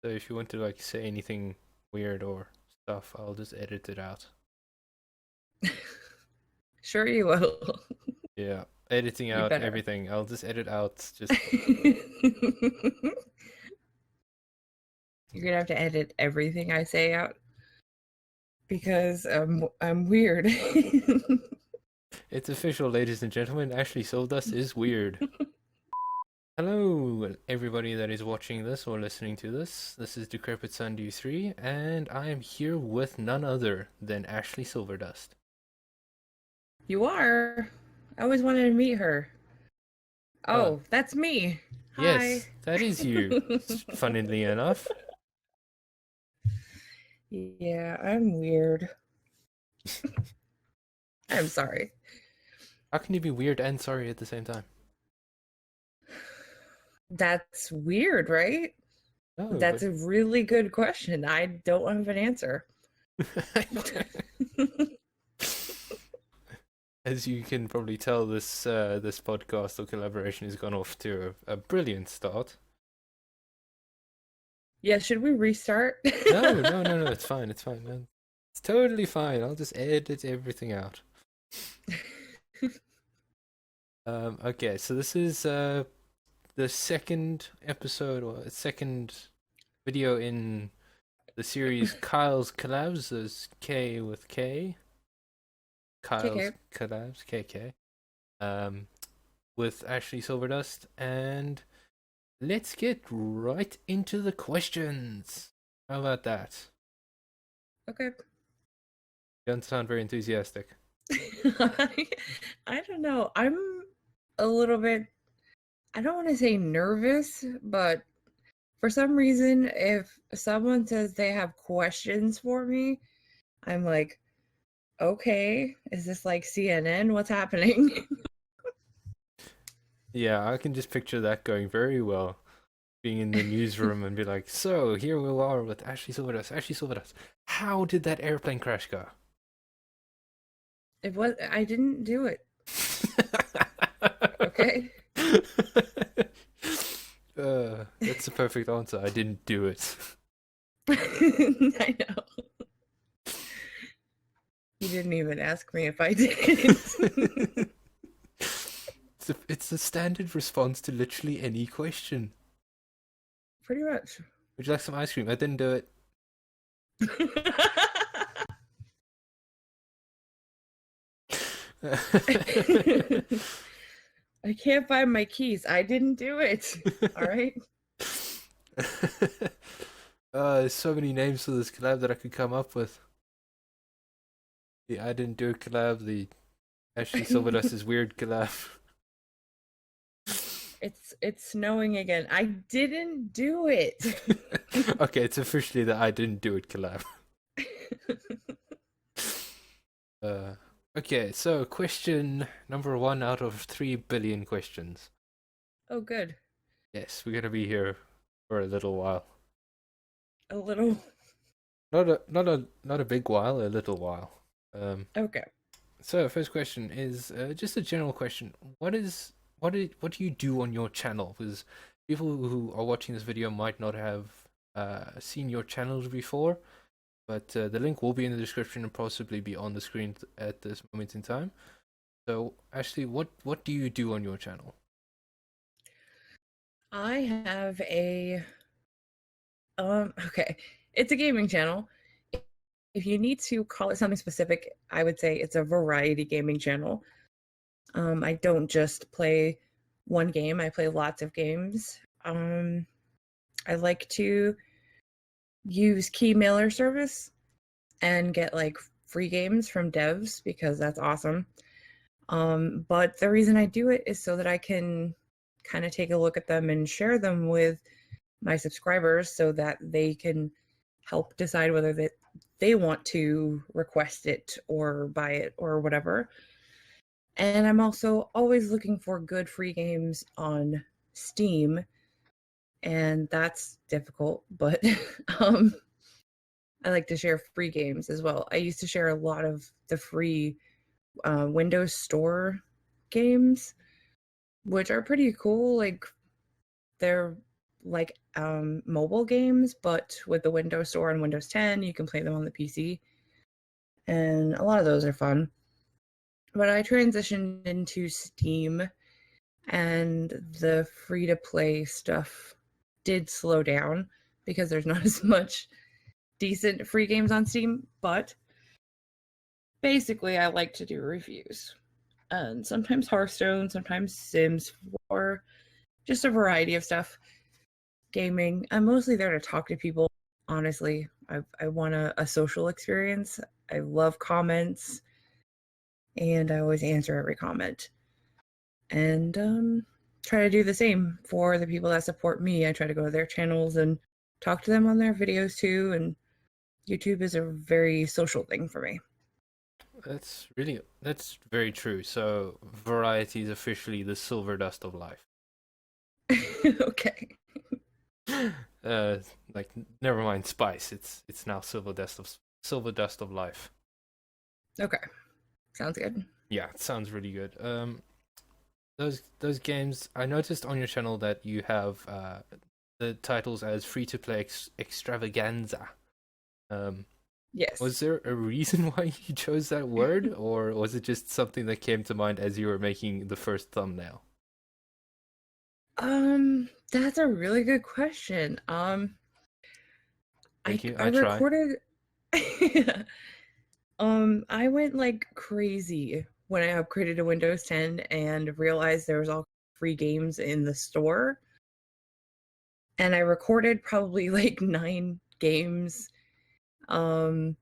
So if you want to like say anything weird or stuff, I'll just edit it out. Sure you will. Yeah, editing You out better. everything. I'll just edit out just You're gonna have to edit everything I say out because I'm weird. it's official, ladies and gentlemen. Ashley SilverDust is weird. Hello, everybody that is watching this or listening to this. This is Decrepit Sundew 3, and I am here with none other than Ashley SilverDust. You are. I always wanted to meet her. Uh, Oh, that's me. Hi. yes, that is you, funnily enough. Yeah, I'm weird. I'm sorry. How can you be weird and sorry at the same time? That's weird, right? No, That's but a really good question. I don't have an answer. as you can probably tell, this podcast or collaboration has gone off to a brilliant start. Yeah, should we restart? No, no, no, no, it's fine, it's fine, man. It's totally fine. I'll just edit everything out. Okay, so this is the second episode or second video in the series Kyle's Collabs. There's K with K. Kyle's KK. Collabs, KK. Um, with Ashley SilverDust, and let's get right into the questions. How about that? Okay. You don't sound very enthusiastic. I don't know. I'm a little bit, I don't want to say nervous, but for some reason, if someone says they have questions for me, I'm like, okay, is this like CNN? What's happening? Yeah, I can just picture that going very well. Being in the newsroom and be like, so here we are with Ashley SilverDust. Ashley SilverDust, how did that airplane crash go? I didn't do it. Okay. That's the perfect answer. I didn't do it. I know. You didn't even ask me if I did. It's a standard response to literally any question. Pretty much. Would you like some ice cream? I didn't do it. I can't find my keys. I didn't do it. All right. There's so many names for this collab that I could come up with. The I didn't do it collab, the Ashley SilverDust is weird collab. It's snowing again. I didn't do it. Okay, it's officially the I didn't do it collab. Uh, okay, so question number 1 out of 3 billion questions. Oh, good. Yes, we're gonna be here for a little while. A little. Not a big while, a little while. Um, Okay. so first question is just a general question. What do you do on your channel? Because people who are watching this video might not have seen your channels before, but the link will be in the description and possibly be on the screen at this moment in time. So, Ashley, what do you do on your channel? I have a okay. It's a gaming channel. If you need to call it something specific, I would say it's a variety gaming channel. I don't just play one game. I play lots of games. I like to use key mailer service and get like free games from devs because that's awesome. But the reason I do it is so that I can kind of take a look at them and share them with my subscribers so that they can help decide whether they want to request it or buy it or whatever. And I'm also always looking for good free games on Steam, and that's difficult, but um, I like to share free games as well. I used to share a lot of the free Windows Store games, which are pretty cool. Like they're like mobile games, but with the Windows Store and Windows 10, you can play them on the PC. And a lot of those are fun. But I transitioned into Steam, and the free to play stuff did slow down because there's not as much decent free games on Steam. But basically, I like to do reviews. And sometimes Hearthstone, sometimes Sims 4, just a variety of stuff. Gaming. I'm mostly there to talk to people. Honestly, I want a social experience. I love comments, and I always answer every comment. And try to do the same for the people that support me. I try to go to their channels and talk to them on their videos too. And YouTube is a very social thing for me. That's very true. So variety is officially the silver dust of life. Okay. Like never mind spice. It's now silver dust of life. Okay. Sounds good. Yeah, it sounds really good. Those games. I noticed on your channel that you have the titles as free to play extravaganza. Yes. Was there a reason why you chose that word, or was it just something that came to mind as you were making the first thumbnail? That's a really good question. Thank you. I I try. recorded I went like crazy when I upgraded to Windows 10 and realized there was all free games in the store. And I recorded probably like 9 games. Or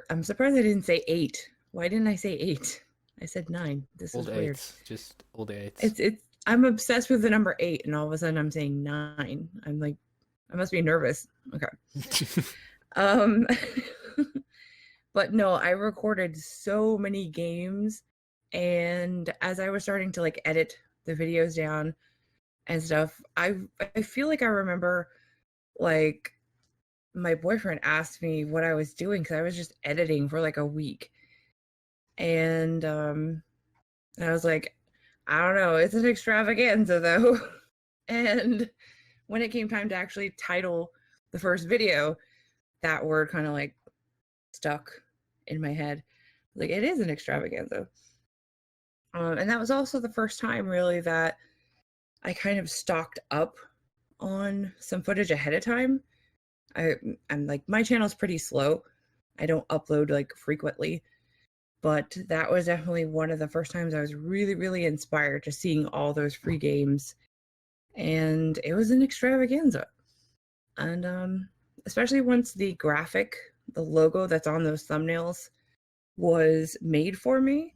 I'm surprised I didn't say 8. Why didn't I say 8? I said 9. This Old is weird. eights, just old eights. It's I'm obsessed with the number 8, and all of a sudden I'm saying 9. I'm like, I must be nervous. Okay. Um But no, I recorded so many games, and as I was starting to like edit the videos down and stuff, I feel like I remember like my boyfriend asked me what I was doing because I was just editing for like a week. And I was like, I don't know, it's an extravaganza though. And when it came time to actually title the first video, that word kind of like stuck in my head. Like, it is an extravaganza. And that was also the first time really that I kind of stocked up on some footage ahead of time. I'm like, my channel's pretty slow. I don't upload like frequently, but that was definitely one of the first times I was really, really inspired just seeing all those free games. And it was an extravaganza. And especially once the graphic, the logo that's on those thumbnails was made for me.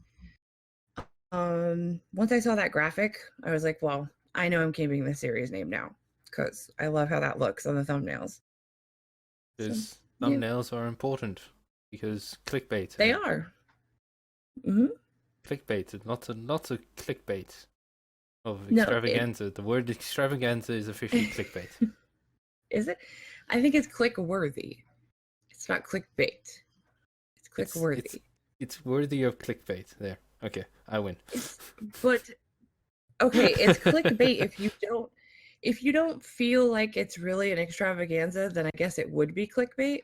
Once I saw that graphic, I was like, well, I know I'm keeping the series name now because I love how that looks on the thumbnails. Because So, yeah. thumbnails are important because clickbait. They are. Mm-hmm. Clickbait, not a clickbait of No, extravaganza. The word extravaganza is officially clickbait. is it? I think it's click worthy. It's not clickbait. It's click worthy. It's worthy of clickbait. There. Okay, I win. But okay, it's clickbait if you don't feel like it's really an extravaganza, then I guess it would be clickbait.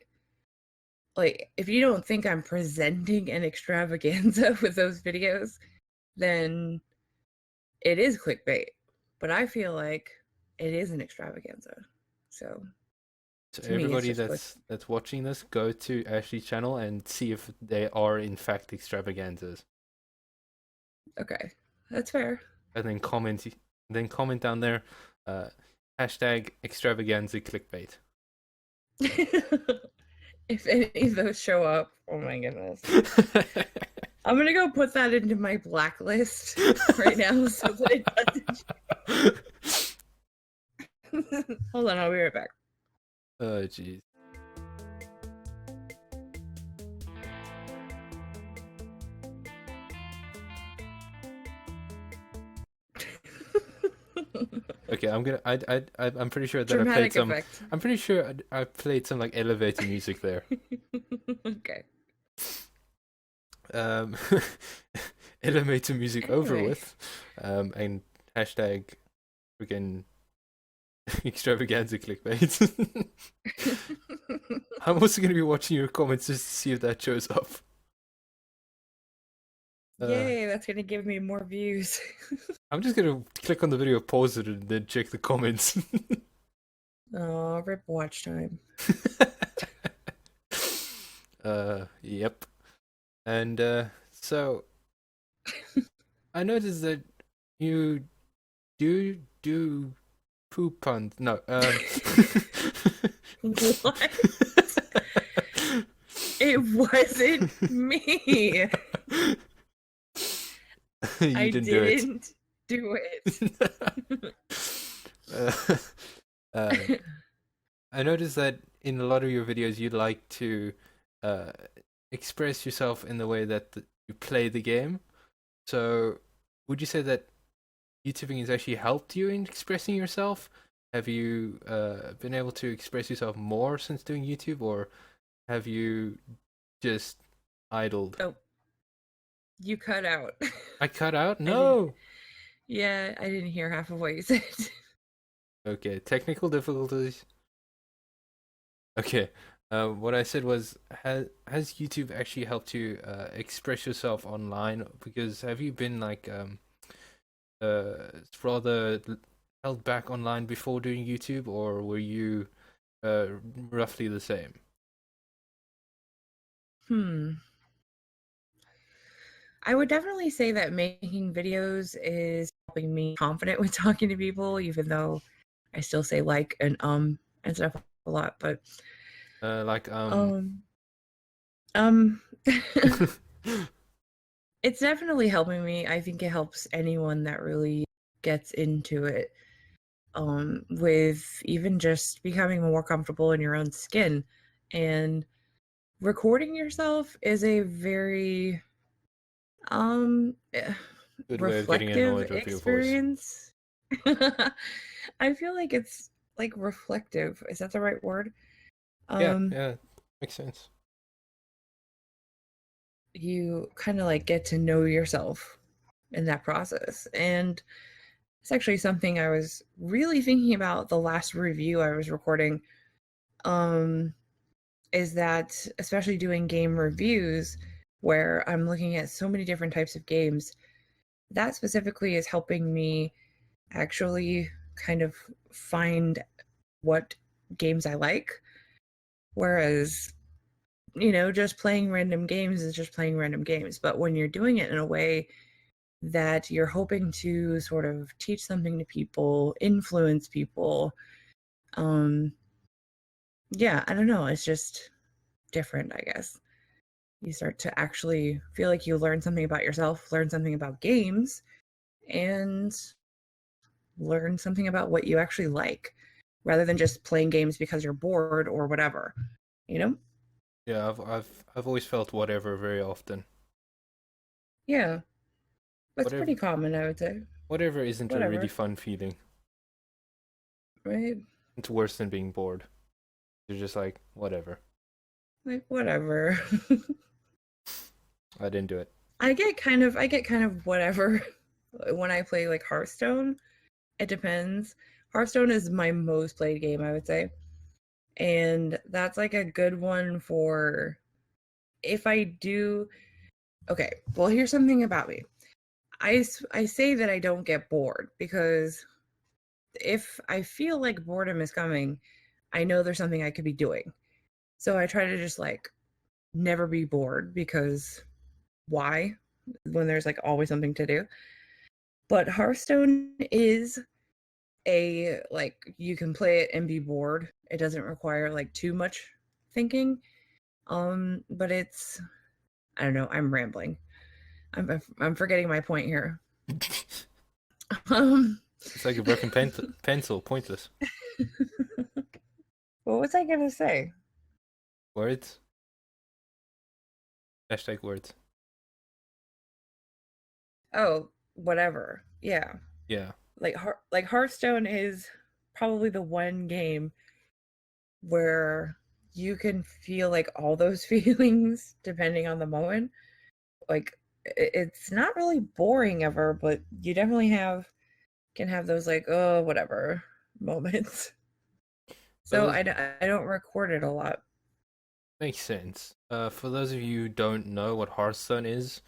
Like, if you don't think I'm presenting an extravaganza with those videos, then it is clickbait. But I feel like it is an extravaganza. So everybody that's watching this, go to Ashley's channel and see if they are in fact extravaganzas. Okay, that's fair. And then comment down there, hashtag extravaganza clickbait. If any of those show up, oh my goodness. I'm gonna go put that into my blacklist right now so that it doesn't. Hold on, I'll be right back. Oh, jeez. Okay, I'm pretty sure that Dramatic I played some. effect. I'm pretty sure I played some like elevator music there. Okay. Elevator music over with. And hashtag freaking Extravaganza clickbait. I'm also going to be watching your comments just to see if that shows up. Yay, that's gonna give me more views. I'm just going to click on the video, pause it, and then check the comments. Oh, rip watch time. Yep. And so I noticed that you do poop puns. No, What? It wasn't me. You I didn't do it. didn't do it. uh, uh, I noticed that in a lot of your videos, you like to uh, express yourself in the way that you play the game. So, would you say that YouTubing has actually helped you in expressing yourself? Have you been able to express yourself more since doing YouTube, or have you just idled? Oh, you cut out. I cut out? I didn't. No! Yeah, I didn't hear half of what you said. Okay, technical difficulties. Okay. What I said was, has YouTube actually helped you express yourself online? Because have you been like rather held back online before doing YouTube, or were you roughly the same? I would definitely say that making videos is helping me confident with talking to people, even though I still say like and stuff a lot. But Like um it's definitely helping me. I think it helps anyone that really gets into it. With even just becoming more comfortable in your own skin. And recording yourself is a very good way of getting a reflective knowledge of your voice. experience. I feel like it's like reflective. Is that the right word? Yeah, Um, yeah, makes sense. you kind of like get to know yourself in that process. And it's actually something I was really thinking about the last review I was recording. Um, is that especially doing game reviews where I'm looking at so many different types of games, that specifically is helping me actually kind of find what games I like. Whereas, just playing random games is just playing random games. But when you're doing it in a way that you're hoping to sort of teach something to people, influence people, yeah, I don't know. It's just different, I guess. You start to actually feel like you learn something about yourself, learn something about games, and learn something about what you actually like rather than just playing games because you're bored or whatever, you know? Yeah, I've always felt whatever very often. Yeah, that's Whatever pretty common, I would say. whatever isn't a really Whatever, fun feeling. right? It's worse than being bored. You're just like, whatever. Like whatever. I didn't do it. I get kind of whatever when I play like Hearthstone. It depends. Hearthstone is my most played game, I would say. And that's like a good one for if I do. Okay, well, here's something about me. I say that I don't get bored because if I feel like boredom is coming, I know there's something I could be doing. So I try to just like never be bored because why? When there's like always something to do. But Hearthstone is a like you can play it and be bored. It doesn't require like too much thinking. But it's I don't know, I'm rambling. I'm forgetting my point here. Um It's like a broken pencil, pointless. what was I gonna say? Words. Hashtag words. Oh, whatever. Yeah. Yeah. Like Hearthstone is probably the one game where you can feel like all those feelings depending on the moment. Like it's not really boring ever, but you definitely can have those like, oh, whatever. moments. So Those I don't record it a lot. makes sense. For those of you who don't know what Hearthstone is,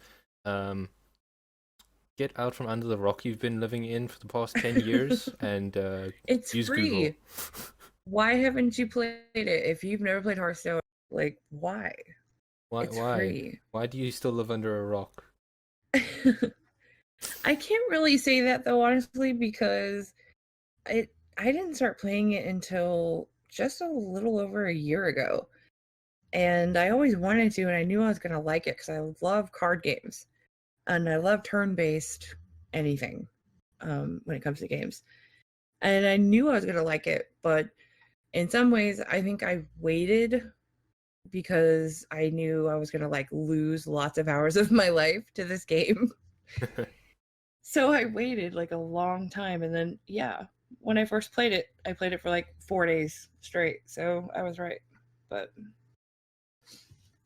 um, get out from under the rock you've been living in for the past 10 years and It's use Google. free. Why haven't you played it? If you've never played Hearthstone, like why? Why, It's why, free. why do you still live under a rock? I can't really say that though, honestly, because I didn't start playing it until just a little over a year ago. And I always wanted to, and I knew I was gonna like it because I love card games. And I love turn-based anything when it comes to games. And I knew I was gonna like it, but in some ways I think I waited because I knew I was gonna like lose lots of hours of my life to this game. So I waited like a long time, and then yeah, when I first played it, I played it for like 4 days straight. So I was right. But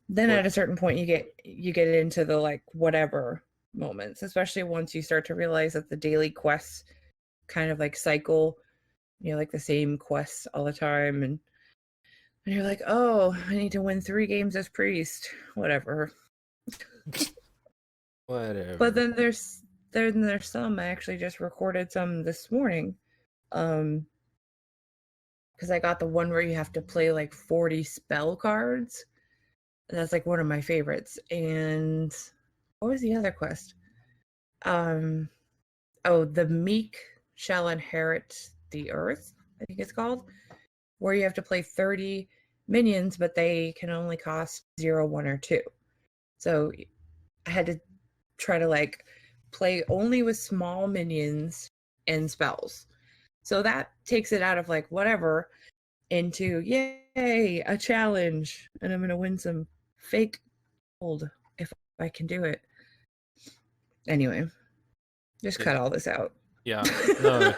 then What? at a certain point you get into the like whatever moments, especially once you start to realize that the daily quests kind of like cycle, you know, like the same quests all the time, and you're like, oh, I need to win 3 games as priest, whatever. But Whatever. then there's some I actually just recorded some this morning, um, because I got the one where you have to play like 40 spell cards. And that's like one of my favorites. And what was the other quest? Um, oh, the meek shall inherit the earth, I think it's called, where you have to play 30 minions, but they can only cost 0, 1, or 2. So I had to try to like play only with small minions and spells. So that takes it out of like whatever into yay, a challenge, and I'm gonna win some fake gold if I can do it. Anyway, just Yeah. cut all this out. Yeah. No.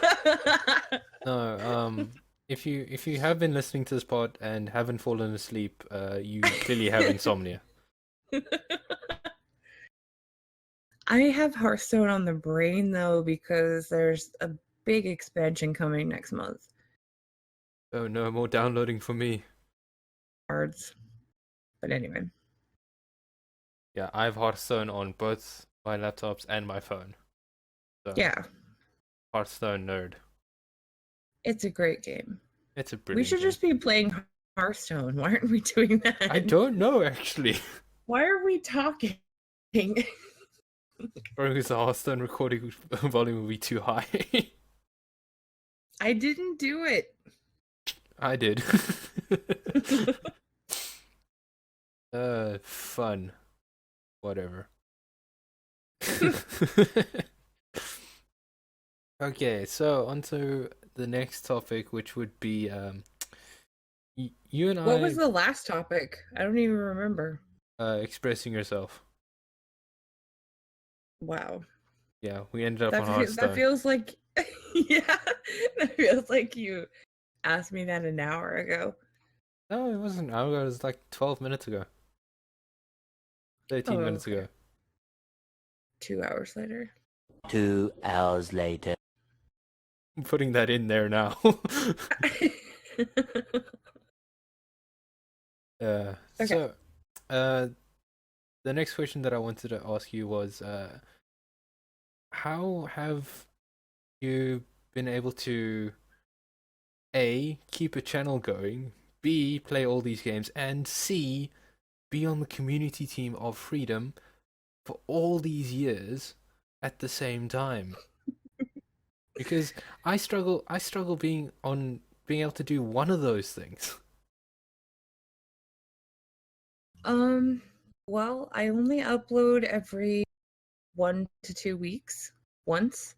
No. If you have been listening to this pod and haven't fallen asleep, you clearly have insomnia. I have Hearthstone on the brain though because there's a big expansion coming next month. Oh no, more downloading for me. Cards. But anyway. Yeah, I have Hearthstone on both my laptops and my phone. So Yeah. Hearthstone nerd. It's a great game. It's a We brilliant should game. just be playing Hearthstone. Why aren't we doing that? I don't know actually. Why are we talking? Or because the Hearthstone recording volume will be too high. I didn't do it. I did. Fun. Whatever. Okay, so onto the next topic, which would be you and What was I the last topic? I don't even remember. expressing yourself. Wow. Yeah, we ended up on That Hearthstone. feels like yeah, that feels like you asked me that an hour ago. No, it wasn't an hour ago. It was like 12 minutes ago. 13 Oh, minutes okay. ago. 2 hours later. 2 hours later. I'm putting that in there now. Okay. So, uh, the next question that I wanted to ask you was, how have you been able to A, keep a channel going, B, play all these games, and C, be on the community team of Freedom for all these years at the same time? Because I struggle being able to do one of those things. Well, I only upload every 1 to 2 weeks once.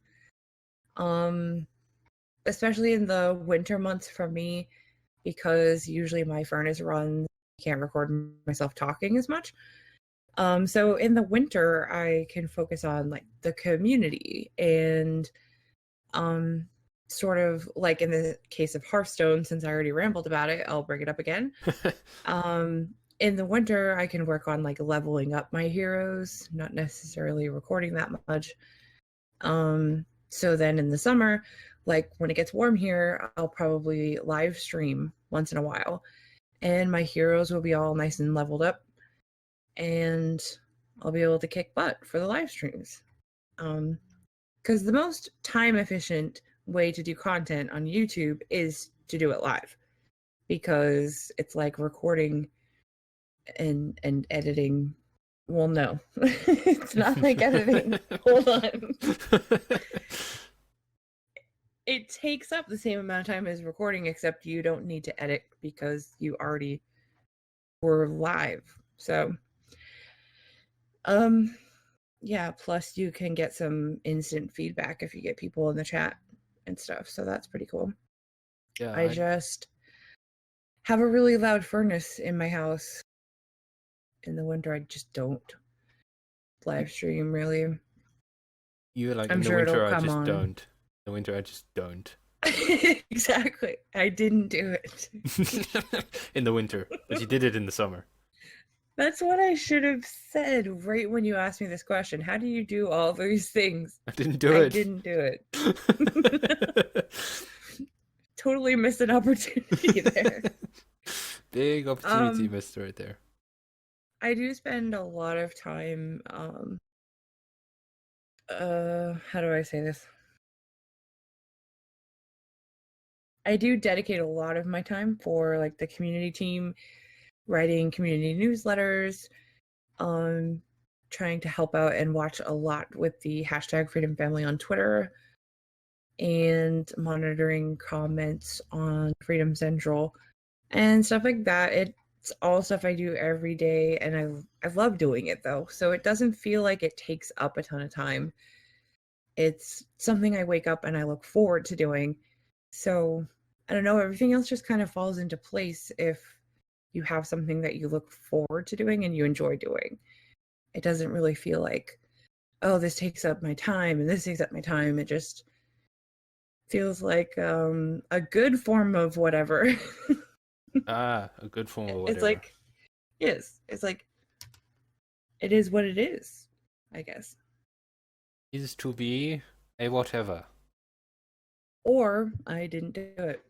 Especially in the winter months for me, because usually my furnace runs, I can't record myself talking as much. So in the winter, I can focus on like the community and sort of like in the case of Hearthstone, since I already rambled about it, I'll bring it up again. In the winter, I can work on like leveling up my heroes, not necessarily recording that much. So then in the summer, like when it gets warm here, I'll probably live stream once in a while, and my heroes will be all nice and leveled up, and I'll be able to kick butt for the live streams. Because the most time efficient way to do content on YouTube is to do it live, because it's like recording and editing. Well, no, it's not like editing. Hold on. It takes up the same amount of time as recording, except you don't need to edit because you already were live. So, yeah, plus you can get some instant feedback if you get people in the chat and stuff. So that's pretty cool. Yeah, I just have a really loud furnace in my house. In the winter, I just don't live stream, really. You're like, I'm in the sure winter, it'll I come just on. don't. In the winter, I just don't. Exactly. I didn't do it. In the winter, but you did it in the summer. That's what I should have said right when you asked me this question. How do you do all these things? I didn't do it. I didn't do it. Totally missed an opportunity there. Big opportunity missed right there. I do spend a lot of time, how do I say this? I do dedicate a lot of my time for like the community team, writing community newsletters, trying to help out and watch a lot with the hashtag Freedom Family on Twitter, and monitoring comments on Freedom Central and stuff like that. It's all stuff I do every day, and I love doing it though, so it doesn't feel like it takes up a ton of time. It's something I wake up and I look forward to doing. So I don't know, everything else just kind of falls into place if you have something that you look forward to doing and you enjoy doing. It doesn't really feel like, oh, this takes up my time and this takes up my time. It just feels like a good form of whatever. A good form of whatever. It's like, yes, it's like, it is what it is, I guess. Is to be a whatever. Or I didn't do it.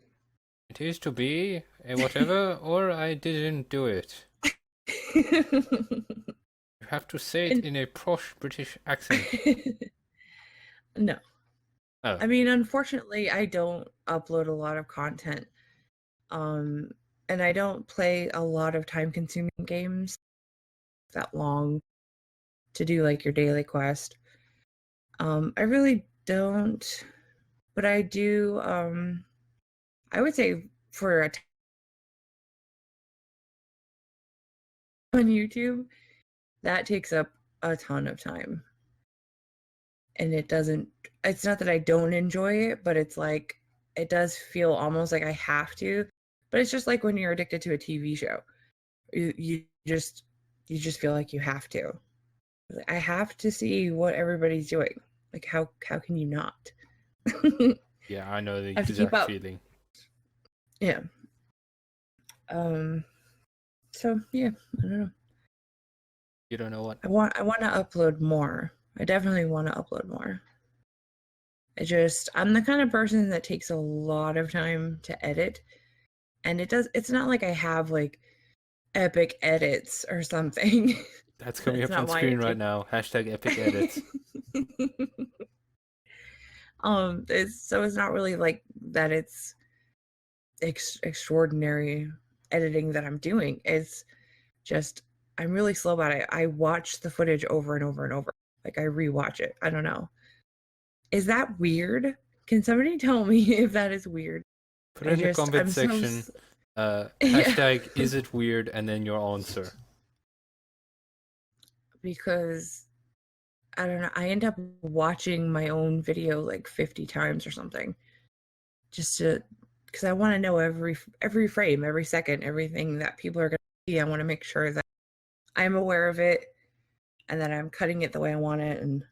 It is to be a whatever, or I didn't do it. You have to say it in a posh British accent. No. Oh. I mean, unfortunately, I don't upload a lot of content. And I don't play a lot of time-consuming games that long to do like your daily quest. I really don't, but I do, I would say for a on YouTube, that takes up a ton of time. And it's not that I don't enjoy it, but it's like, it does feel almost like I have to, but it's just like when you're addicted to a TV show, you just feel like you have to. I have to see what everybody's doing. Like, how can you not? Yeah, I know the I have to keep exact up. feeling. Yeah. So yeah, I don't know. You don't know what? I want to upload more. I definitely want to upload more. I'm the kind of person that takes a lot of time to edit, and it's not like I have like epic edits or something. That's coming up on screen right now. Hashtag epic edits. It's not really like that. It's extraordinary editing that I'm doing. It's just, I'm really slow about it. I watch the footage over and over and over. Like, I rewatch it. I don't know. Is that weird? Can somebody tell me if that is weird? Put in the comment section, hashtag is it weird, and then your answer. Because, I don't know, I end up watching my own video like 50 times or something. Just because I want to know every frame, every second, everything that people are going to see. I want to make sure that I'm aware of it and that I'm cutting it the way I want it. And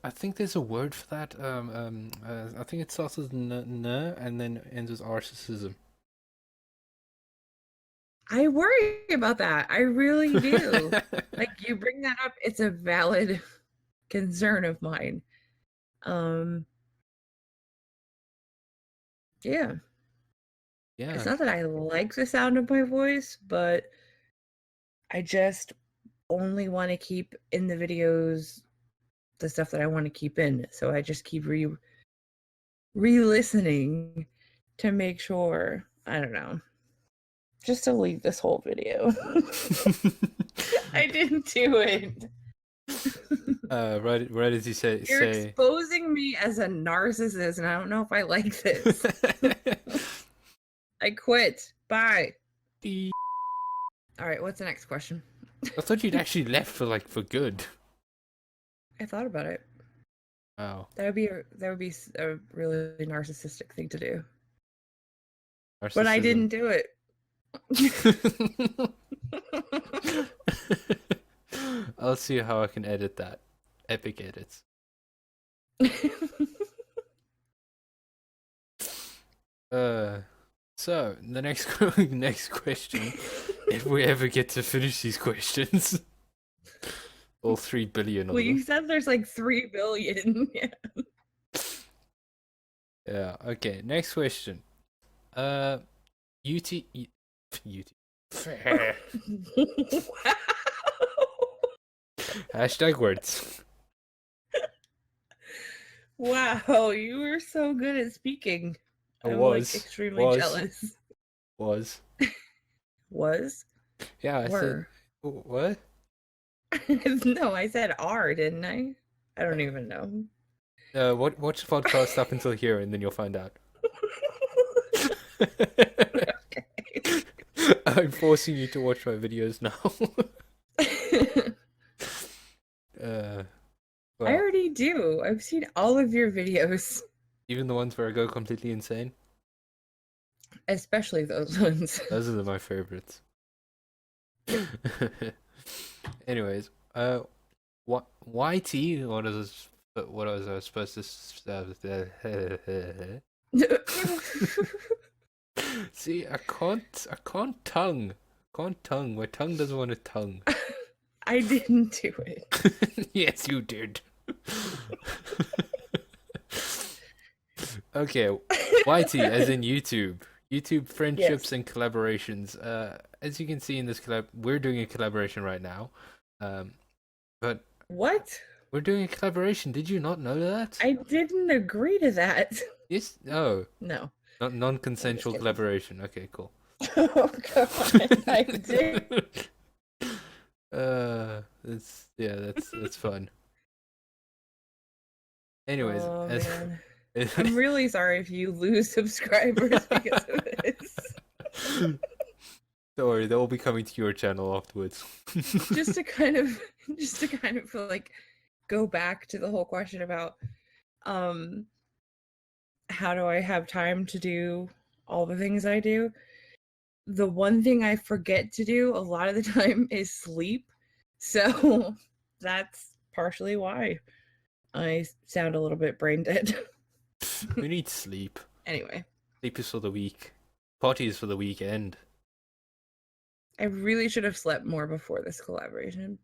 I think there's a word for that. I think it starts with n and then ends with narcissism. I worry about that. I really do. Like, you bring that up, it's a valid concern of mine. Yeah. Yeah. It's not that I like the sound of my voice, but I just only want to keep in the videos the stuff that I want to keep in. So I just keep re-listening to make sure, I don't know, just to leave this whole video. I didn't do it. Right as you say, You're exposing me as a narcissist, and I don't know if I like this. I quit. Bye. All right, what's the next question? I thought you'd actually left for good. I thought about it. Wow. That would be a really narcissistic thing to do. Narcissism. But I didn't do it. I'll see how I can edit that. Epic edits. So the next question, if we ever get to finish these questions, all 3 billion of Well, them. you said there's like 3 billion. Yeah. Yeah. Okay. Next question. UT. Wow. Hashtag words. Wow, you were so good at speaking. I I'm was. like extremely jealous. Was. Was? Yeah, I Were. said. What? No, I said are, didn't I? I don't even know. Watch the podcast up until here, and then you'll find out. Okay. I'm forcing you to watch my videos now. I already do. I've seen all of your videos. Even the ones where I go completely insane. Especially those ones. Those are my favorites. Anyways, what YT? What was I supposed to? See, I can't tongue. My tongue doesn't want to tongue. I didn't do it. Yes, you did. Okay, YT as in YouTube. YouTube friendships and collaborations. As you can see in this we're doing a collaboration right now. But what? We're doing a collaboration. Did you not know that? I didn't agree to that. Yes. Oh. No. Not non-consensual collaboration. Okay, cool. Oh god, I did. That's fun. Anyways, man. I'm really sorry if you lose subscribers because of this. Don't worry, they'll be coming to your channel afterwards. just to kind of like go back to the whole question about how do I have time to do all the things I do? The one thing I forget to do a lot of the time is sleep. So that's partially why I sound a little bit brain dead. We need sleep. Anyway. Sleep is for the weak. Party is for the weekend. I really should have slept more before this collaboration.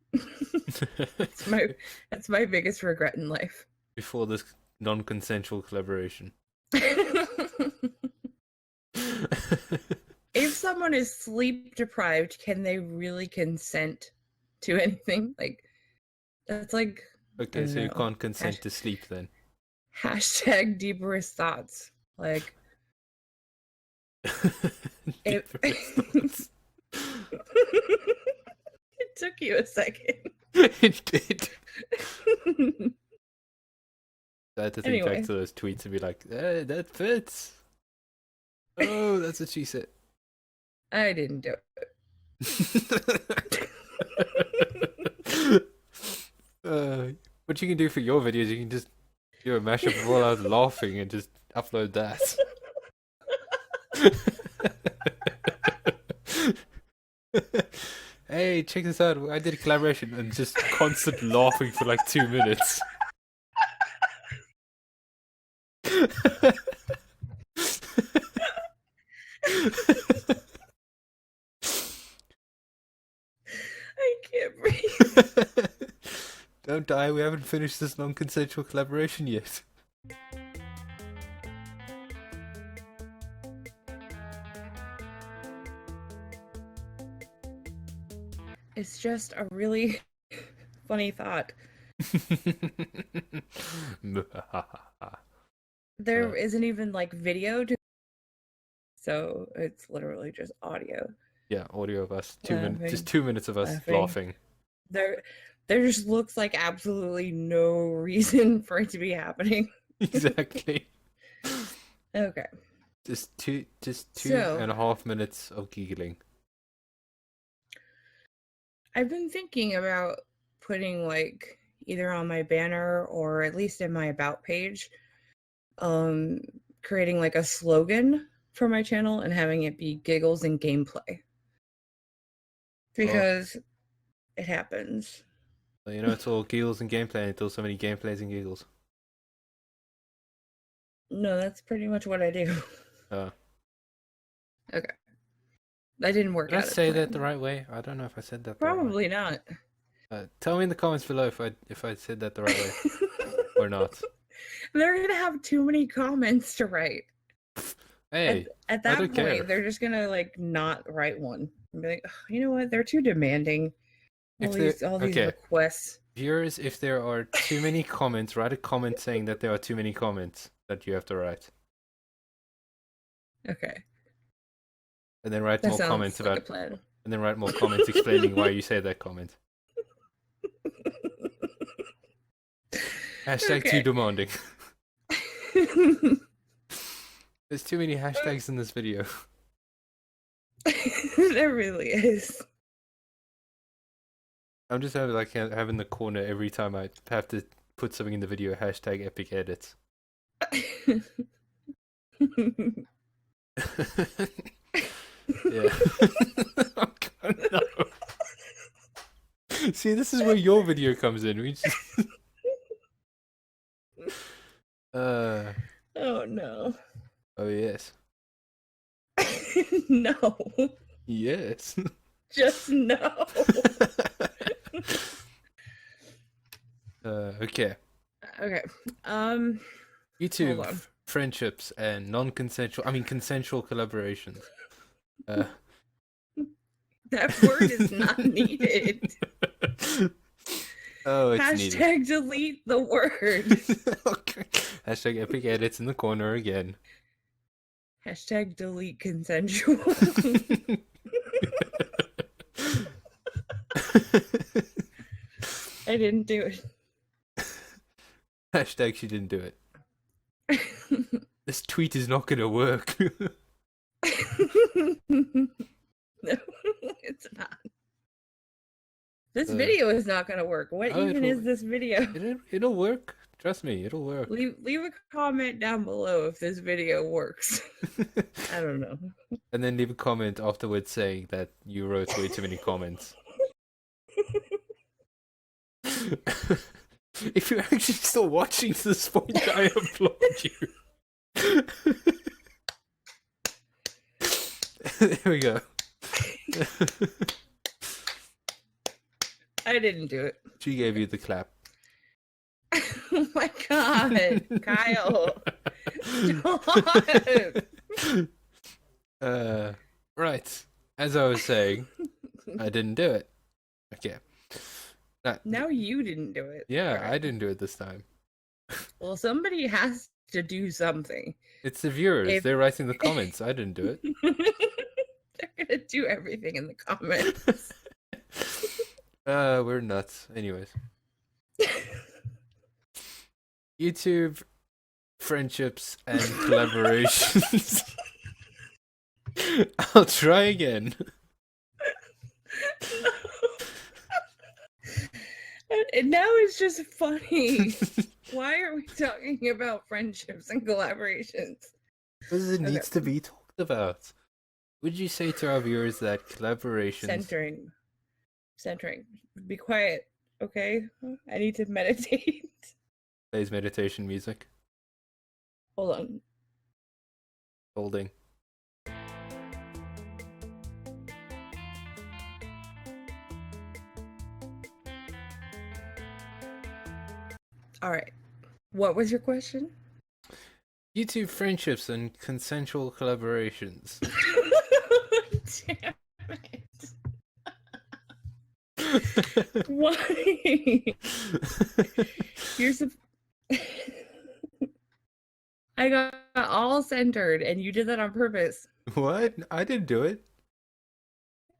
That's my biggest regret in life. Before this non-consensual collaboration. If someone is sleep deprived, can they really consent to anything? Like, that's like... Okay, so you can't consent to sleep then. Hashtag deepest thoughts. Like... It took you a second. It did. I had to think back to those tweets and be like, that fits. Oh, that's what she said. I didn't do it. What you can do for your videos, you can just do a mashup of all I was laughing and just upload that. Hey, check this out. I did a collaboration and just constant laughing for like 2 minutes. I can't breathe. Don't die, we haven't finished this non-consensual collaboration yet. It's just a really funny thought. There isn't even like video to, so it's literally just audio. Yeah, audio of us. Laughing, Just 2 minutes of us laughing. There just looks like absolutely no reason for it to be happening. Exactly. Okay. Just two and a half minutes of giggling. I've been thinking about putting like either on my banner or at least in my about page, creating like a slogan for my channel and having it be giggles and gameplay. Because it happens. Well, you know, it's all giggles and gameplay until so many gameplays and giggles. No, that's pretty much what I do. Okay. That didn't work out. Did I say that the right way? I don't know if I said that the right way. Probably not. Tell me in the comments below if I said that the right way or not. They're gonna have too many comments to write. Hey, at that point, they're just gonna like not write one and be like, oh, you know what? They're too demanding. All these requests. Viewers, if there are too many comments, write a comment saying that there are too many comments that you have to write. Okay. And then write more comments about it. And then write more comments explaining why you say that comment. Hashtag too demanding. There's too many hashtags in this video. There really is. I'm just having the corner every time I have to put something in the video, hashtag epic edits. Yeah. Oh, God, no. See, this is where your video comes in. We just... Oh no. Oh yes. No. Yes. Just no. Okay. Okay. YouTube friendships and consensual collaborations. That word is not needed. Oh, it's Hashtag needed. delete the word. Okay. Hashtag epic edits in the corner again. Hashtag delete consensual. I didn't do it. Hashtag she didn't do it. This tweet is not gonna work. No, it's not. This video is not gonna work. What even is this video? It'll work. Trust me, it'll work. Leave a comment down below if this video works. I don't know. And then leave a comment afterwards saying that you wrote way too many comments. If you're actually still watching to this point, I applaud you. There we go. I didn't do it. She gave you the clap. Oh my God, Kyle. Stop. Right. As I was saying, I didn't do it. Okay. Now you didn't do it. Yeah, right. I didn't do it this time. Well, somebody has to do something. It's the viewers. They're writing the comments. I didn't do it. They're gonna do everything in the comments. We're nuts. Anyways. YouTube friendships and collaborations. I'll try again. And now it's just funny. Why are we talking about friendships and collaborations? Because it needs to be talked about. Would you say to our viewers that collaborations... Centering. Be quiet, okay? I need to meditate. Plays meditation music. Hold on. Holding. All right. What was your question? YouTube friendships and consensual collaborations. Damn it. Why? You're I got all centered, and you did that on purpose. What? I didn't do it.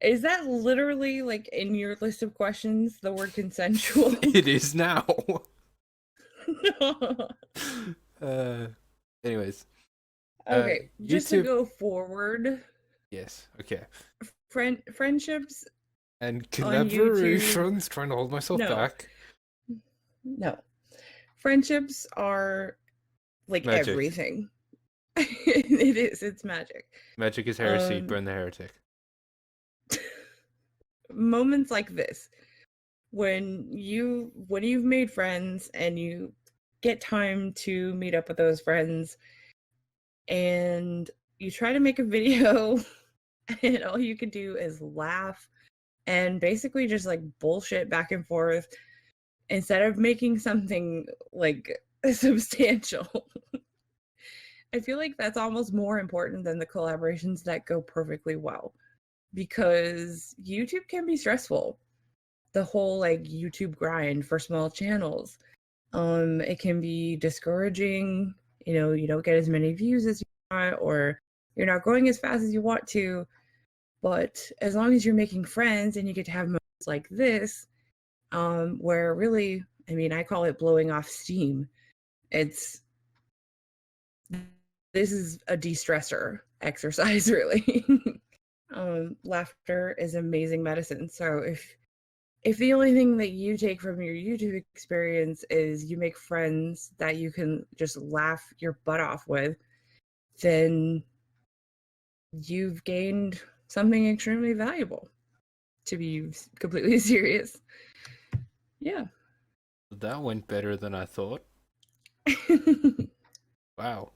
Is that literally like in your list of questions, the word consensual? It is now. uh, anyways, Okay, just to YouTube. go forward, Yes. Okay. friendships And on YouTube. collaborations. Trying to hold myself No. back. No. Friendships are like Magic. everything. It is. It's magic. Magic is heresy. Burn the heretic. Moments like this, when you've made friends and you get time to meet up with those friends, and you try to make a video, and all you can do is laugh and basically just like bullshit back and forth instead of making something like substantial. I feel like that's almost more important than the collaborations that go perfectly well, because YouTube can be stressful. The whole like YouTube grind for small channels. It can be discouraging, you don't get as many views as you want, or you're not growing as fast as you want to. But as long as you're making friends and you get to have moments like this, where really, I mean, I call it blowing off steam. This is a de-stressor exercise, really. Laughter is amazing medicine. So if the only thing that you take from your YouTube experience is you make friends that you can just laugh your butt off with, then you've gained something extremely valuable, to be completely serious. Yeah. That went better than I thought. Wow.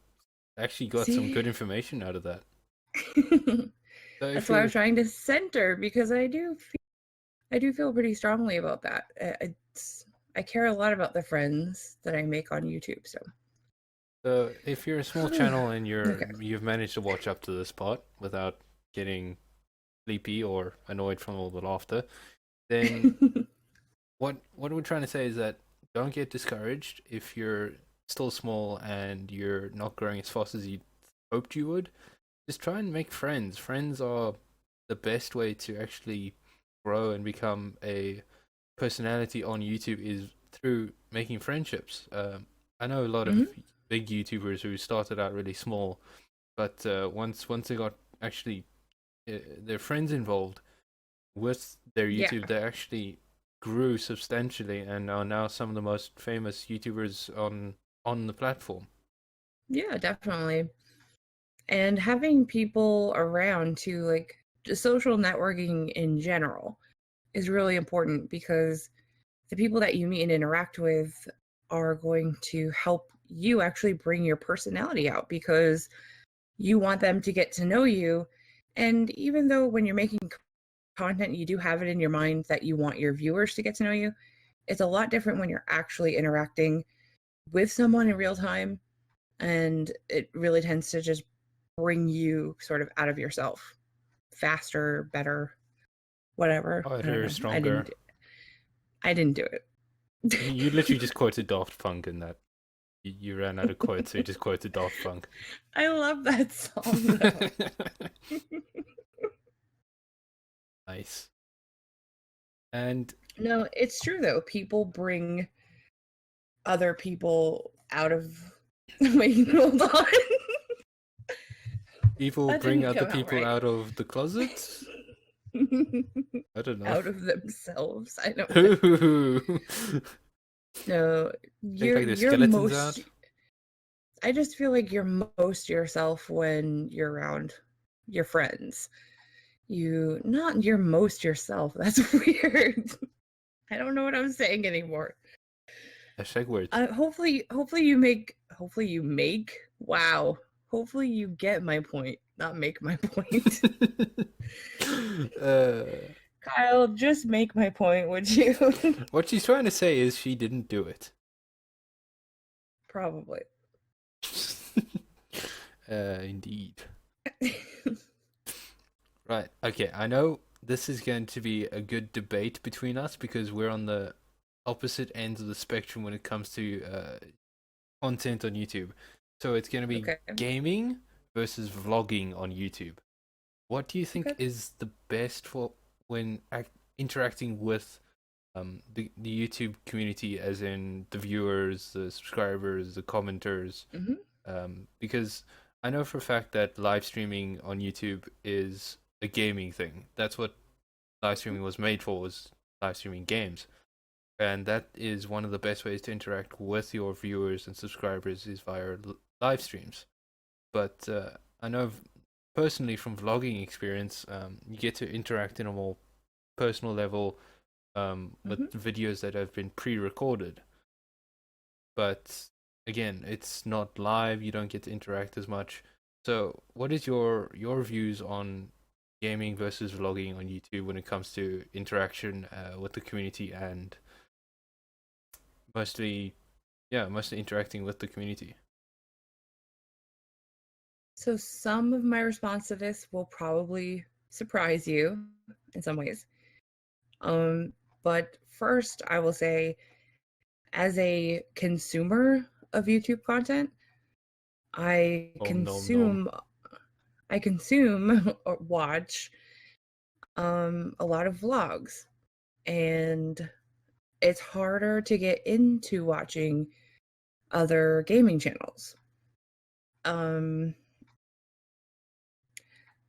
Actually got some good information out of that. So that's why I was trying to center, because I do feel pretty strongly about that. I care a lot about the friends that I make on YouTube. So if you're a small channel and you've managed to watch up to this part without getting sleepy or annoyed from all the laughter, then what we're trying to say is that don't get discouraged if you're still small and you're not growing as fast as you hoped you would. Just try and make friends. Friends are the best way to actually grow and become a personality on YouTube, is through making friendships. I know a lot of big YouTubers who started out really small, but once they got actually their friends involved with their YouTube, they actually grew substantially and are now some of the most famous YouTubers on the platform. Yeah, definitely. And having people around to like just social networking in general is really important, because the people that you meet and interact with are going to help you actually bring your personality out, because you want them to get to know you. And even though when you're making content, you do have it in your mind that you want your viewers to get to know you, it's a lot different when you're actually interacting with someone in real time. And it really tends to just bring you sort of out of yourself faster, better, whatever. Harder, stronger. I didn't do it. You literally just quoted Daft Punk in that. You ran out of quotes, so you just quoted Daft Punk. I love that song, though. Nice. And no, it's true though. People bring other people out of. Wait, hold on. People bring other people out of the closet? I don't know. Out of themselves. I don't know. No, you're most. Out? I just feel like you're most yourself when you're around your friends. You're most yourself. That's weird. I don't know what I'm saying anymore. Hashtag words. Hopefully you make. Wow. Hopefully you get my point, not make my point. Kyle, just make my point, would you? What she's trying to say is she didn't do it. Probably. Indeed. Right. Okay. I know this is going to be a good debate between us because we're on the opposite ends of the spectrum when it comes to content on YouTube. So it's going to be Okay. gaming versus vlogging on YouTube. What do you think Okay. is the best for when interacting with the YouTube community, as in the viewers, the subscribers, the commenters? Because I know for a fact that live streaming on YouTube is a gaming thing. That's what live streaming was made for, was live streaming games. And that is one of the best ways to interact with your viewers and subscribers is via live streams. But I know personally from vlogging experience, you get to interact in a more personal level with videos that have been pre-recorded. But again, it's not live. You don't get to interact as much. So, what is your views on gaming versus vlogging on YouTube when it comes to interaction with the community and mostly interacting with the community? So some of my response to this will probably surprise you in some ways. But first I will say, as a consumer of YouTube content, I consume or watch a lot of vlogs, and it's harder to get into watching other gaming channels.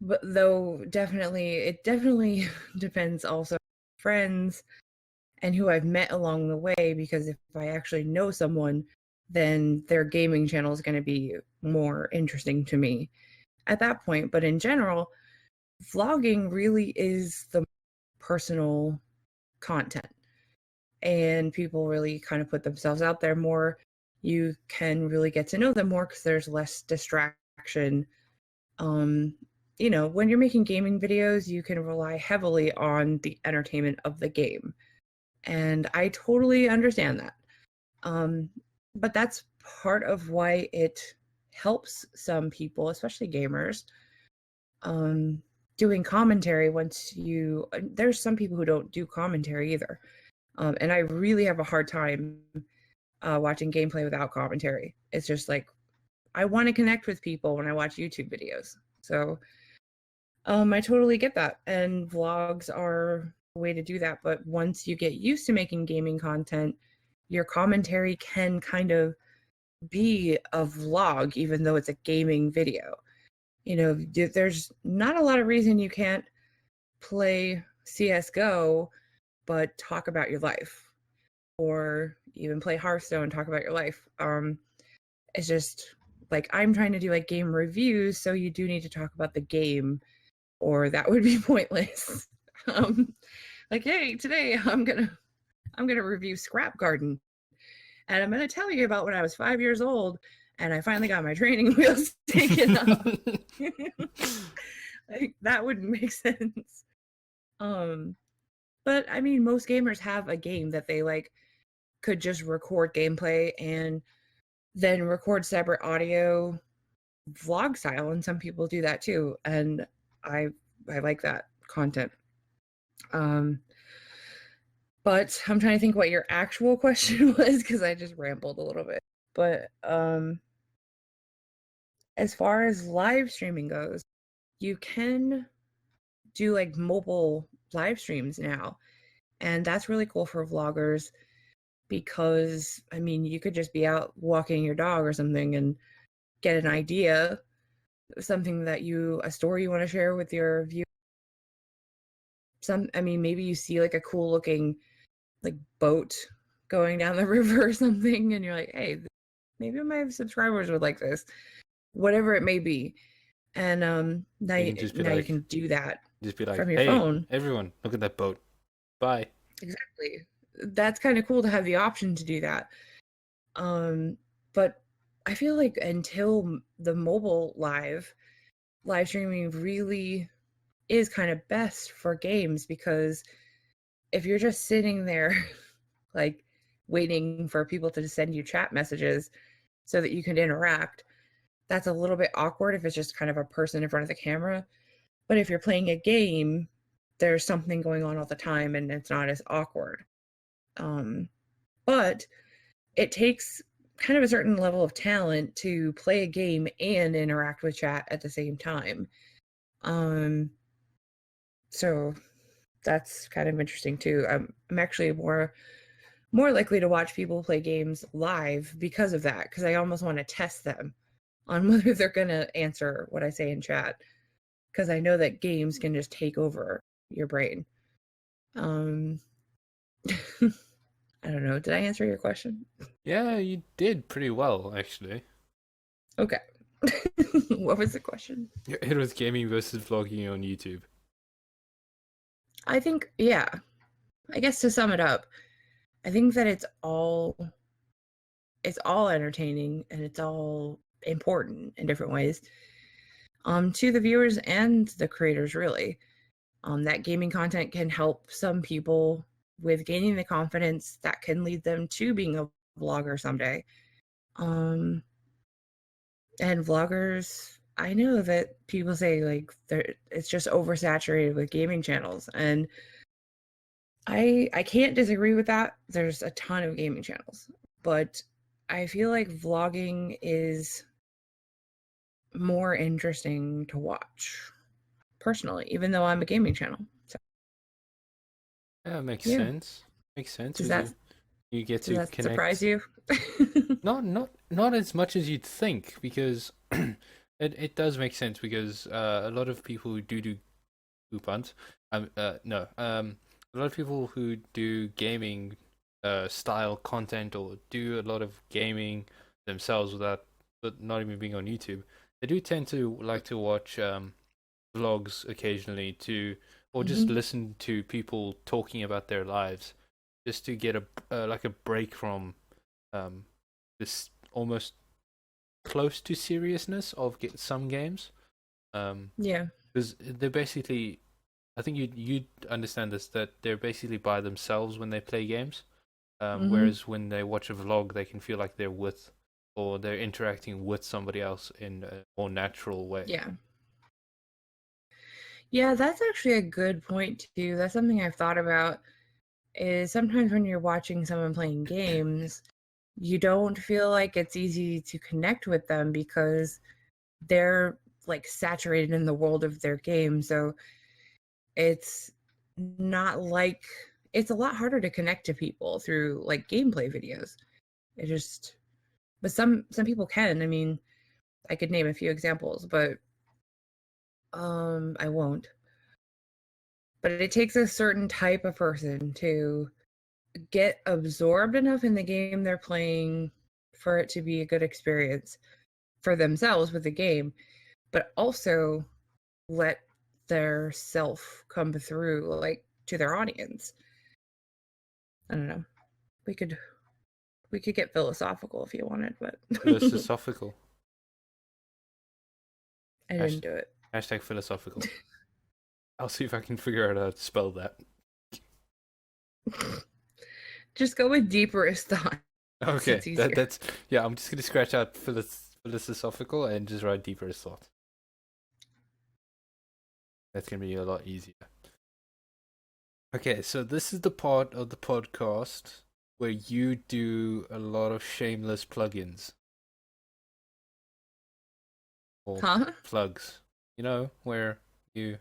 But though it definitely depends also on friends and who I've met along the way, because if I actually know someone, then their gaming channel is going to be more interesting to me at that point. But in general, vlogging really is the personal content, and people really kind of put themselves out there more. You can really get to know them more because there's less distraction. When you're making gaming videos, you can rely heavily on the entertainment of the game. And I totally understand that. But that's part of why it helps some people, especially gamers, doing commentary there's some people who don't do commentary either. And I really have a hard time watching gameplay without commentary. It's just like, I want to connect with people when I watch YouTube videos. So I totally get that. And vlogs are a way to do that. But once you get used to making gaming content, your commentary can kind of be a vlog, even though it's a gaming video. There's not a lot of reason you can't play CSGO, but talk about your life, or even play Hearthstone and talk about your life. It's just like, I'm trying to do like game reviews, so you do need to talk about the game, or that would be pointless. Like, hey, today I'm gonna review Scrap Garden, and I'm gonna tell you about when I was 5 years old and I finally got my training wheels taken off. Like, that wouldn't make sense. But I mean, most gamers have a game that they like could just record gameplay and then record separate audio vlog style, and some people do that too, and I like that content. But I'm trying to think what your actual question was, because I just rambled a little bit. But as far as live streaming goes, you can do like mobile live streams now, and that's really cool for vloggers, because I mean, you could just be out walking your dog or something and get an idea, a story you want to share with your viewers. Maybe you see like a cool looking like boat going down the river or something, and you're like, hey, maybe my subscribers would like this, whatever it may be. And now you can do that just be like, from your hey, phone. Everyone, look at that boat. Bye. Exactly. That's kind of cool to have the option to do that. But I feel like until the mobile live streaming really is kind of best for games, because if you're just sitting there like waiting for people to send you chat messages so that you can interact, that's a little bit awkward if it's just kind of a person in front of the camera. But if you're playing a game, there's something going on all the time and it's not as awkward. But it takes kind of a certain level of talent to play a game and interact with chat at the same time. So that's kind of interesting too. I'm actually more likely to watch people play games live because of that, because I almost want to test them on whether they're going to answer what I say in chat, because I know that games can just take over your brain. I don't know. Did I answer your question? Yeah, you did pretty well, actually. Okay. What was the question? It was gaming versus vlogging on YouTube. I think, yeah. I guess to sum it up, I think that it's all entertaining and it's all important in different ways. To the viewers and the creators, really. That gaming content can help some people with gaining the confidence that can lead them to being a vlogger someday. And vloggers, I know that people say like it's just oversaturated with gaming channels, and I can't disagree with that. There's a ton of gaming channels, but I feel like vlogging is more interesting to watch personally, even though I'm a gaming channel. So Yeah, makes Yeah. sense. Makes sense. does that You get to does that connect. surprise you? Not as much as you'd think, because it does make sense, because a lot of people who do puns, a lot of people who do gaming style content, or do a lot of gaming themselves but not even being on YouTube, they do tend to like to watch vlogs occasionally, or just listen to people talking about their lives, just to get a break from this almost close to seriousness of some games. Yeah. Because they're basically, I think you'd understand this, that they're basically by themselves when they play games. Whereas when they watch a vlog, they can feel like they're interacting with somebody else in a more natural way. Yeah, that's actually a good point too. That's something I've thought about, is sometimes when you're watching someone playing games, you don't feel like it's easy to connect with them because they're like saturated in the world of their game. So it's not like, it's a lot harder to connect to people through like gameplay videos. But some people can. I mean, I could name a few examples, but I won't. But it takes a certain type of person to get absorbed enough in the game they're playing for it to be a good experience for themselves with the game, but also let their self come through, like, to their audience. I don't know. We could get philosophical if you wanted, but Philosophical. I didn't do it. Hashtag philosophical. I'll see if I can figure out how to spell that. Just go with deeperest thought. Okay, that's yeah. I'm just gonna scratch out philosophical and just write deeperest thought. That's gonna be a lot easier. Okay, so this is the part of the podcast where you do a lot of shameless plugins. Or plugs. You know, where you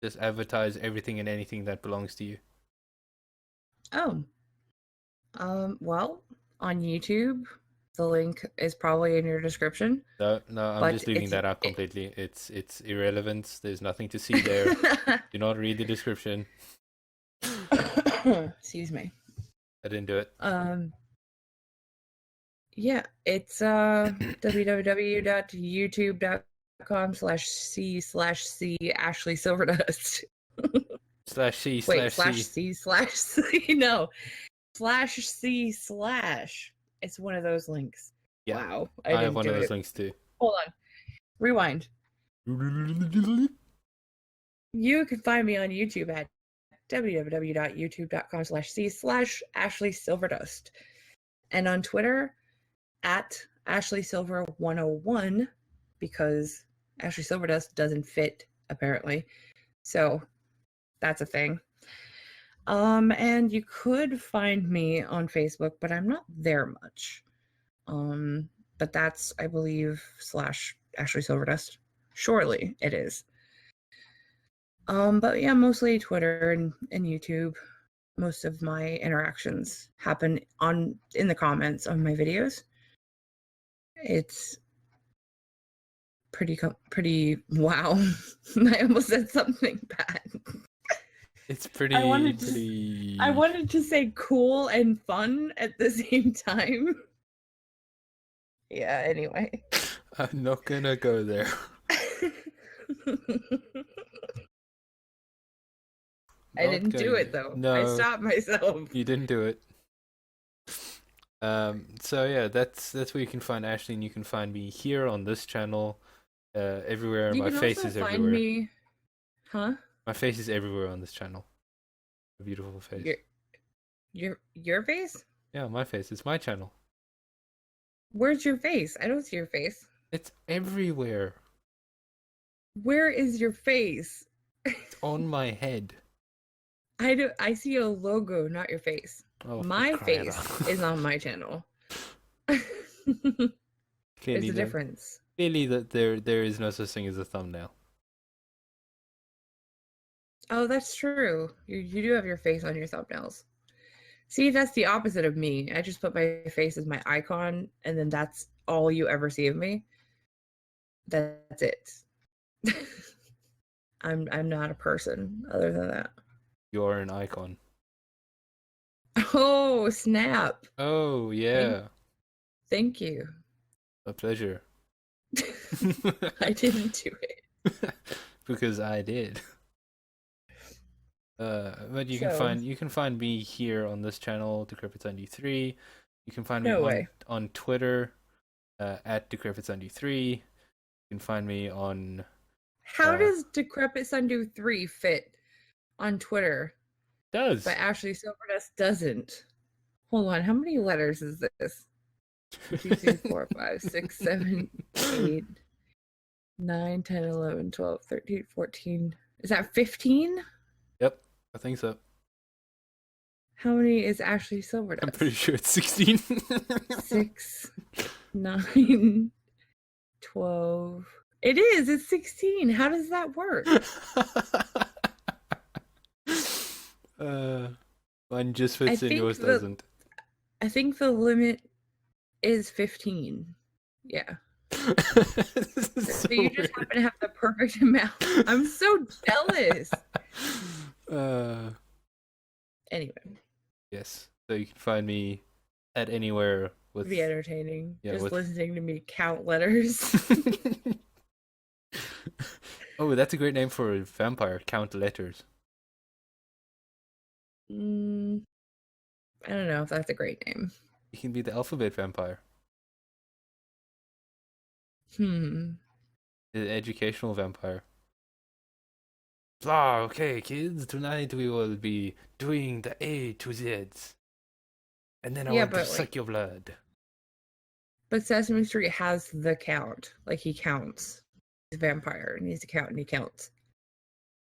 just advertise everything and anything that belongs to you. Oh. Well, on YouTube, the link is probably in your description. No, I'm just leaving that out completely. It's irrelevant. There's nothing to see there. Do not read the description. Excuse me. I didn't do it. Yeah, it's www.youtube.com/c/c Ashley SilverDust. /C/C. Wait, /C/C. No. /C/. It's one of those links. Yeah. Wow. I have one of those links too. Hold on. Rewind. You can find me on YouTube at www.youtube.com/c/Ashley SilverDust. And on Twitter at Ashley Silver 101, because Ashley SilverDust doesn't fit, apparently. So that's a thing. And you could find me on Facebook, but I'm not there much. But that's, I believe, / Ashley SilverDust. Surely it is. But yeah, mostly Twitter and YouTube. Most of my interactions happen in the comments of my videos. It's pretty wow. I almost said something bad. It's pretty. I wanted to say cool and fun at the same time. Yeah, anyway. I'm not gonna go there. I didn't do it though. No, I stopped myself. You didn't do it. So yeah, that's where you can find Ashley, and you can find me here on this channel, everywhere. My face is everywhere. Me... Huh? My face is everywhere on this channel. A beautiful face. Your face? Yeah, my face. It's my channel. Where's your face? I don't see your face. It's everywhere. Where is your face? It's on my head. I see a logo, not your face. Oh, my face is on my channel. There's a difference. Clearly, that there is no such thing as a thumbnail. Oh, that's true. You do have your face on your thumbnails. See, that's the opposite of me. I just put my face as my icon, and then that's all you ever see of me. That's it. I'm not a person other than that. You are an icon. Oh, snap. Oh, yeah. Thank you. A pleasure. I didn't do it. Because I did. But you can find me here on this channel, Decrepit93. You can find me on Twitter, at Decrepit93. You can find me on... How does Decrepit Sundew 3 fit on Twitter? Does. But Ashley SilverDust doesn't. Hold on, how many letters is this? 1, 2, 3, 4, 5, 6, 7, 8, 9, 10, 11, 12, 13, 14. Is that 15? Yep, I think so. How many is Ashley SilverDust? I'm pretty sure it's 16. 6, 9, 12. It is, it's 16. How does that work? Mine just fits in, yours doesn't. I think the limit is 15. Yeah. So you just happen to have the perfect amount. I'm so jealous. Anyway. Yes. So you can find me at anywhere with... Be entertaining. Yeah, just listening to me count letters. Oh, that's a great name for a vampire. Count letters. I don't know if that's a great name. You can be the alphabet vampire. The educational vampire. Okay, kids, tonight we will be doing the A to Z's. And then I want to suck your blood. But Sesame Street has the count. Like, he counts. He's a vampire, and he's a count, and he counts.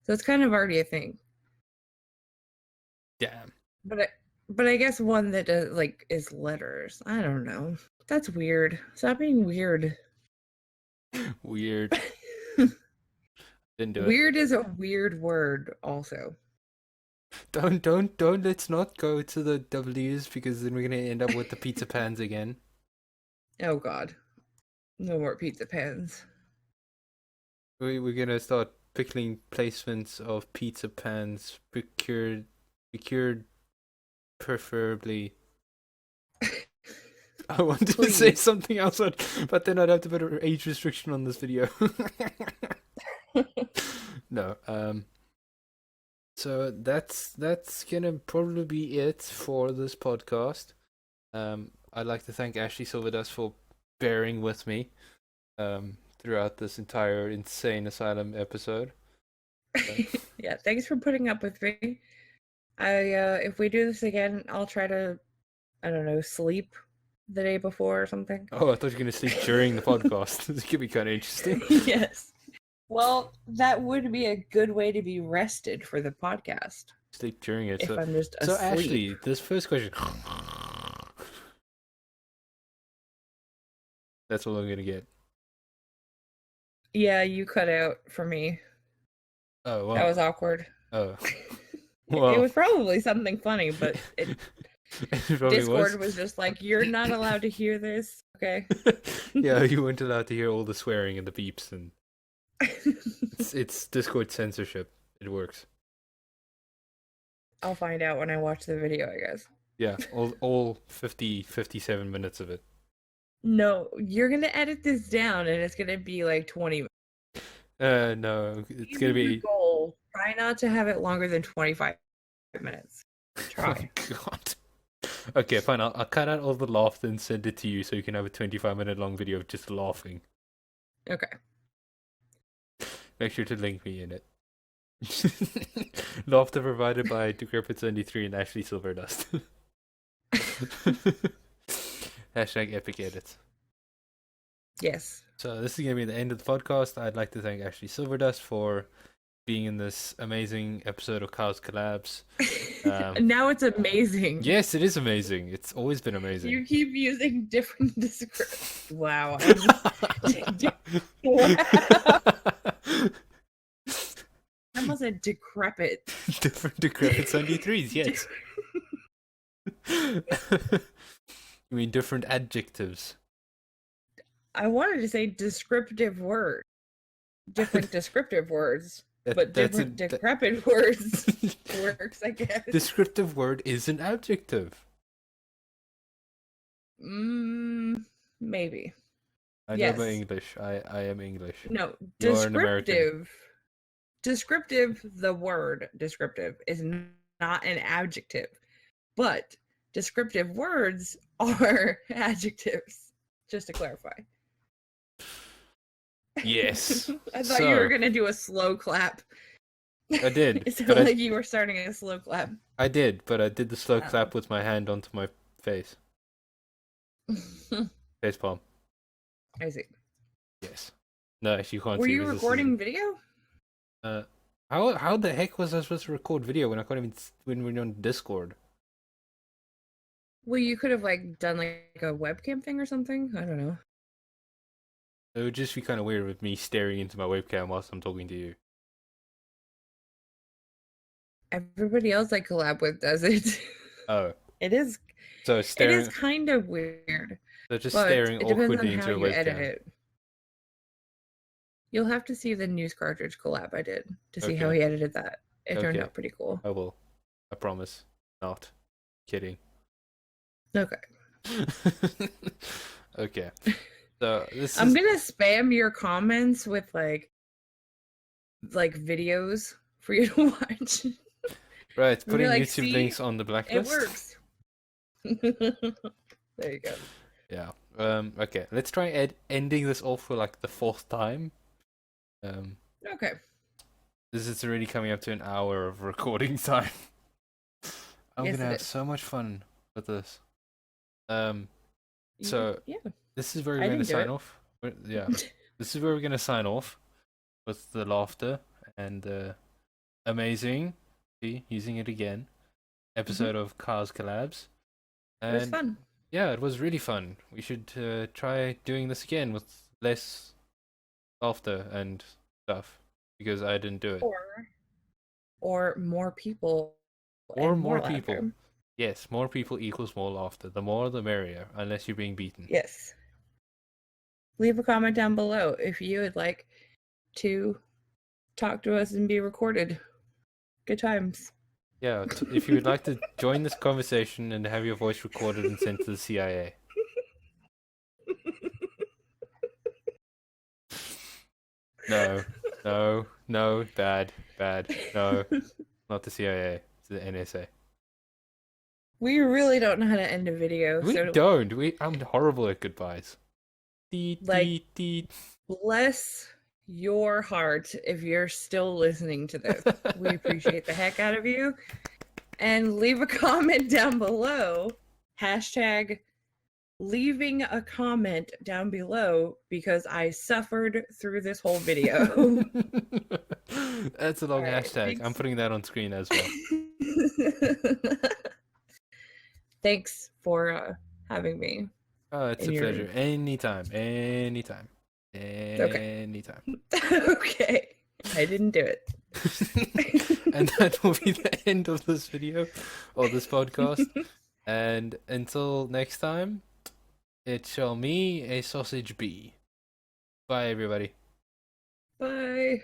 So it's kind of already a thing. Damn. But I guess one that does, like, is letters. I don't know. That's weird. Stop being weird. Weird. Didn't do it. Weird is a weird word, also. Don't. Let's not go to the W's, because then we're gonna end up with the pizza pans again. Oh God, no more pizza pans. We're gonna start pickling placements of pizza pans procured preferably. I wanted to say something else, but then I'd have to put an age restriction on this video. No. So that's gonna probably be it for this podcast. I'd like to thank Ashley SilverDust for bearing with me throughout this entire insane asylum episode. Yeah, thanks for putting up with me. If we do this again, I'll try to, I don't know, sleep the day before or something. Oh, I thought you were gonna sleep during the podcast. This could be kind of interesting. Yes. Well, that would be a good way to be rested for the podcast. Sleep during it. If So, I'm just so asleep. Ashley, this first question. That's all I'm gonna get. Yeah, you cut out for me. Oh well. That was awkward. Oh It well. was probably something funny, but It probably Discord was just like, you're not allowed to hear this. Okay. Yeah, you weren't allowed to hear all the swearing and the beeps, and it's Discord censorship. It works. I'll find out when I watch the video, I guess. Yeah, all 57 minutes of it. No, you're gonna edit this down and it's gonna be like 20 minutes. No, it's gonna be. Goal. Try not to have it longer than 25 minutes. Try. Oh God. Okay, fine. I'll cut out all the laughter and send it to you so you can have a 25-minute long video of just laughing. Okay. Make sure to link me in it. Laughter provided by Decrepit73 and Ashley SilverDust. Hashtag epic edits. Yes. So this is going to be the end of the podcast. I'd like to thank Ashley SilverDust for being in this amazing episode of Kollabs. Now it's amazing. Yes, it is amazing. It's always been amazing. You keep using different descriptors. Wow. Wow. I almost said decrepit. Different decrepit 73s, yes. You mean different adjectives? I wanted to say descriptive word. Different descriptive words. But different decrepit words works, I guess. Descriptive word is an adjective. Maybe. I know my English. I am English. No, You're an American. Descriptive, the word descriptive is not an adjective. But descriptive words are adjectives, just to clarify. Yes. I thought you were going to do a slow clap. I did. It sounded like you were starting a slow clap. I did, but I did the slow clap with my hand onto my face. Face palm. I see. Yes. No, actually you can't Were see. you recording video? How the heck was I supposed to record video when I couldn't even when we're on Discord? Well, you could have done a webcam thing or something. I don't know. It would just be kind of weird with me staring into my webcam whilst I'm talking to you. Everybody else I collab with does it. Oh. It is. So staring. It is kind of weird. So just staring awkwardly into a webcam. Edit it. You'll have to see the news cartridge collab I did to see how he edited that. It turned out pretty cool. I will. I promise. Not kidding. Okay. Okay. So I'm gonna spam your comments with videos for you to watch. Right, putting YouTube links on the blacklist. It works. There you go. Yeah. Okay. Let's try ending this off for the fourth time. Okay. This is already coming up to an hour of recording time. I'm gonna have so much fun with this. So yeah. This is where we're going to sign off. Yeah. This is where we're going to sign off with the laughter and amazing, see, using it again, episode of Kollabs. And it was fun. Yeah, it was really fun. We should try doing this again with less laughter and stuff because I didn't do it. Or more people. Or more people. Laughter. Yes, more people equals more laughter. The more the merrier, unless you're being beaten. Yes. Leave a comment down below if you would like to talk to us and be recorded. Good times. Yeah, if you would like to join this conversation and have your voice recorded and sent to the CIA. No, bad, no, not the CIA, it's the NSA. We really don't know how to end a video. We don't. I'm horrible at goodbyes. Bless your heart if you're still listening to this. We appreciate the heck out of you. And leave a comment down below. leaving a comment down below because I suffered through this whole video. That's a long All right, hashtag. I'm thanks. putting that on screen as well. Thanks for having me. Oh, it's in a your- pleasure. Anytime. Anytime. Okay. Anytime. Okay. I didn't do it. And that will be the end of this video or this podcast. And until next time, it shall me a sausage be. Bye, everybody. Bye.